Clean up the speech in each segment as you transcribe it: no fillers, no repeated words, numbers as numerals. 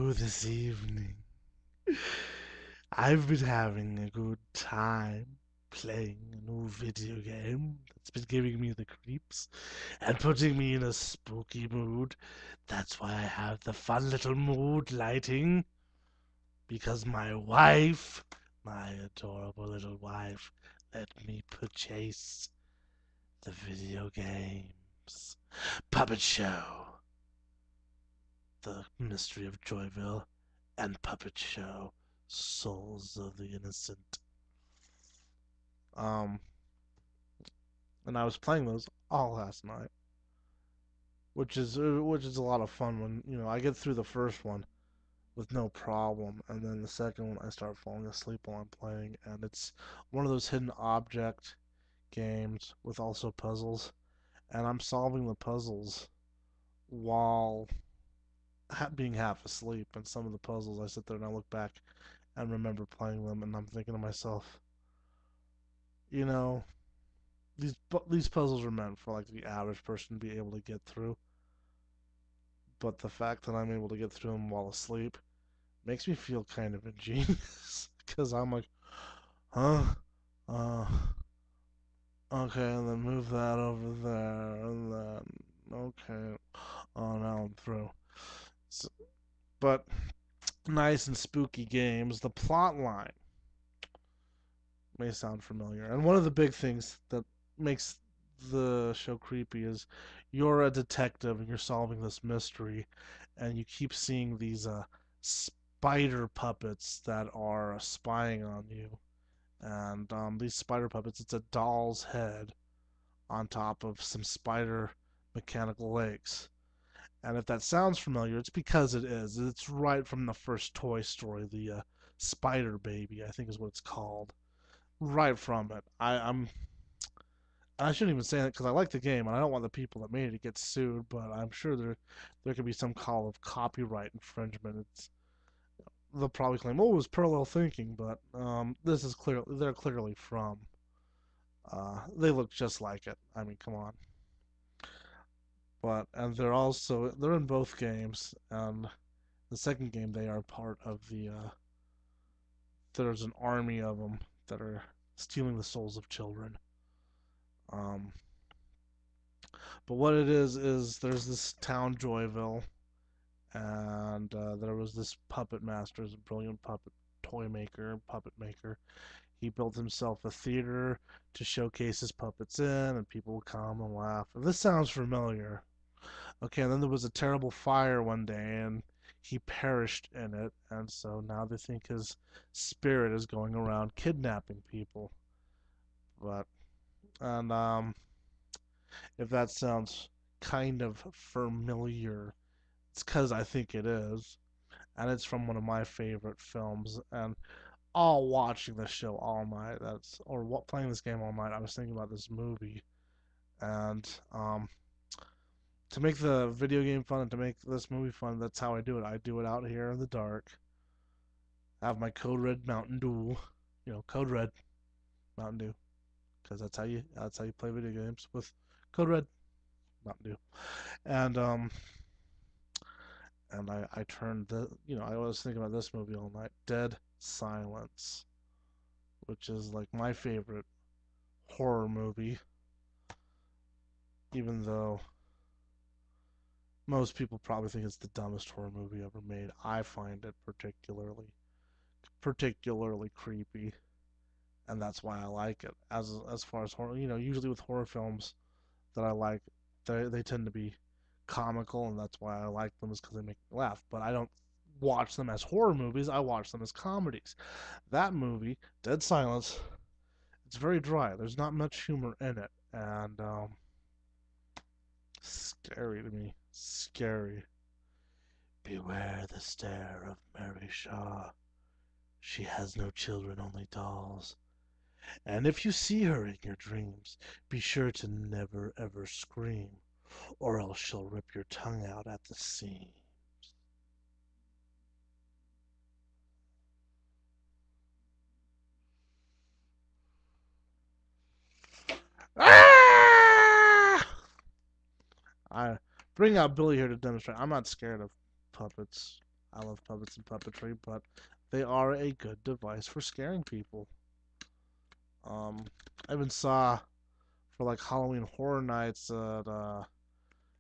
So this evening, I've been having a good time playing a new video game that's been giving me the creeps and putting me in a spooky mood. That's why I have the fun little mood lighting, because my adorable little wife, let me purchase the video games. Puppet Show, The Mystery of Joyville, and Puppet Show, Souls of the Innocent. Um, and I was playing those all last night, which is a lot of fun when I get through the first one with no problem, and then the second one I start falling asleep while I'm playing, and it's one of those hidden object games with also puzzles, and I'm solving the puzzles while being half asleep, and some of the puzzles I sit there and I look back and remember playing them, and I'm thinking to myself, you know, these puzzles are meant for like the average person to be able to get through, but the fact that I'm able to get through them while asleep makes me feel kind of ingenious because I'm like, huh, uh, okay, and then move that over there, and then okay, oh now I'm through. So, but nice and spooky games. The plot line may sound familiar. And one of the big things that makes the show creepy is you're a detective and you're solving this mystery, and you keep seeing these spider puppets that are spying on you. And these spider puppets, it's a doll's head on top of some spider mechanical legs. And if that sounds familiar, it's because it is. It's right from the first Toy Story, the Spider Baby, I think is what it's called, right from it. I shouldn't even say that because I like the game and I don't want the people that made it to get sued, but I'm sure there could be some call of copyright infringement. They'll probably claim, oh, it was parallel thinking, but this is they're clearly from. They look just like it. I mean, come on. And they're in both games, and the second game they are part of the. There's an army of them that are stealing the souls of children. Um, But what it is there's this town, Joyville, and there was this puppet master, a brilliant puppet maker. He built himself a theater to showcase his puppets in, and people would come and laugh. And this sounds familiar. Okay, and then there was a terrible fire one day, and he perished in it, and so now they think his spirit is going around kidnapping people. But and if that sounds kind of familiar, it's because I think it is, and it's from one of my favorite films. And all watching this show all night, playing this game all night, I was thinking about this movie. And to make the video game fun and to make this movie fun, that's how I do it. I do it out here in the dark. I have my Code Red Mountain Dew, Code Red Mountain Dew, because that's how you play video games with Code Red Mountain Dew. And I turned I was thinking about this movie all night, Dead Silence, which is like my favorite horror movie, even though most people probably think it's the dumbest horror movie ever made. I find it particularly creepy, and that's why I like it. As far as horror, usually with horror films that I like, they tend to be comical, and that's why I like them, is because they make me laugh. But I don't watch them as horror movies. I watch them as comedies. That movie, Dead Silence, it's very dry. There's not much humor in it, and scary to me. Scary. Beware the stare of Mary Shaw. She has no children, only dolls. And if you see her in your dreams, be sure to never ever scream, or else she'll rip your tongue out at the seams. Ah! I bring out Billy here to demonstrate. I'm not scared of puppets. I love puppets and puppetry, but they are a good device for scaring people. Um, I even saw for like Halloween Horror Nights at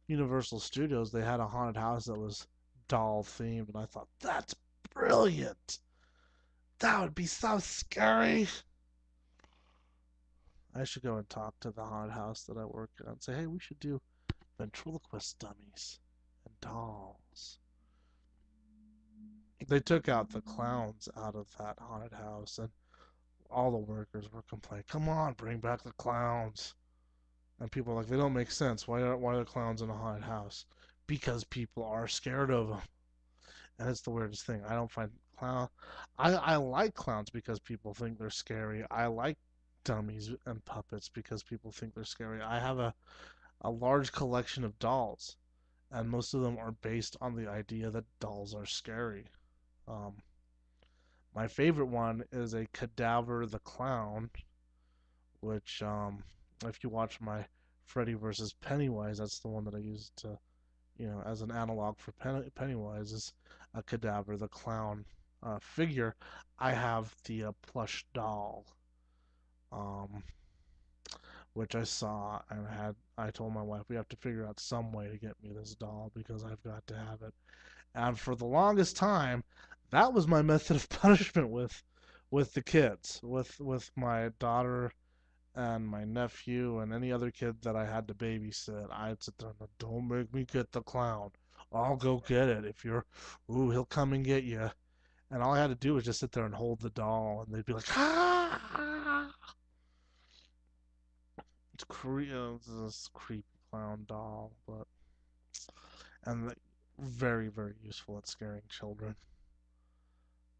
Universal Studios, they had a haunted house that was doll themed, and I thought that's brilliant. That would be so scary. I should go and talk to the haunted house that I work at and say, hey, we should do ventriloquist dummies and dolls. They took out the clowns out of that haunted house, and all the workers were complaining, come on, bring back the clowns. And people are like, they don't make sense. Why are the clowns in a haunted house? Because people are scared of them. And it's the weirdest thing. I don't find clown. I like clowns because people think they're scary. I like dummies and puppets because people think they're scary. I have a large collection of dolls, and most of them are based on the idea that dolls are scary. Um, my favorite one is a Cadaver the Clown, which, if you watch my Freddy versus Pennywise, that's the one that I used to, as an analog for Pennywise, is a Cadaver the Clown figure. I have the plush doll, um, which I saw and I told my wife we have to figure out some way to get me this doll because I've got to have it. And for the longest time, that was my method of punishment with the kids, with my daughter and my nephew and any other kid that I had to babysit. I'd sit there and don't make me get the clown. I'll go get it. If you're, ooh, he'll come and get you. And all I had to do was just sit there and hold the doll, and they'd be like, ah! It's this creepy clown doll, but and very very useful at scaring children.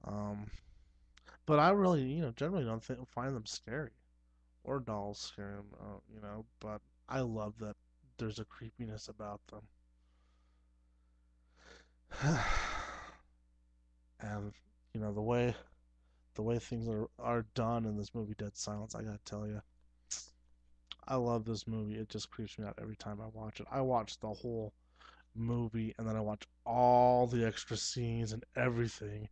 Um, but I really, generally don't find them scary or dolls scary, But I love that there's a creepiness about them. And the way things are done in this movie Dead Silence, I gotta tell you, I love this movie. It just creeps me out every time I watch it. I watch the whole movie and then I watch all the extra scenes and everything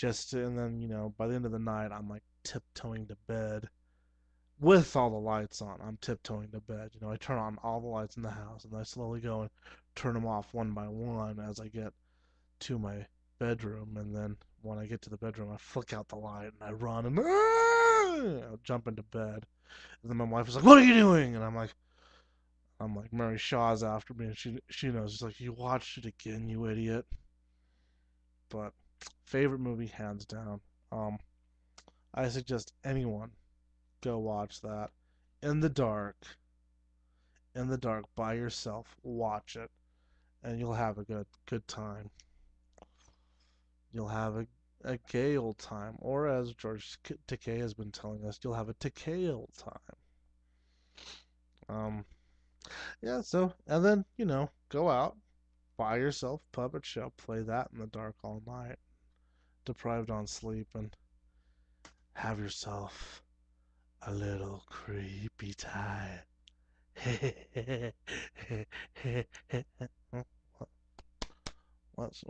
and then, by the end of the night I'm like tiptoeing to bed with all the lights on. I'm tiptoeing to bed. I turn on all the lights in the house and I slowly go and turn them off one by one as I get to my bedroom, and then when I get to the bedroom, I flick out the light and I run and I jump into bed. And then my wife is like, "What are you doing?" And I'm like, Mary Shaw's after me, and she knows. She's like, "You watched it again, you idiot." But favorite movie, hands down. Um, I suggest anyone go watch that in the dark, by yourself. Watch it, and you'll have a good time. You'll have a gay old time, or as George Takei has been telling us, you'll have a Takei old time. Um, yeah. So, and then go out, buy yourself a puppet show, play that in the dark all night, deprived on sleep, and have yourself a little creepy time. What's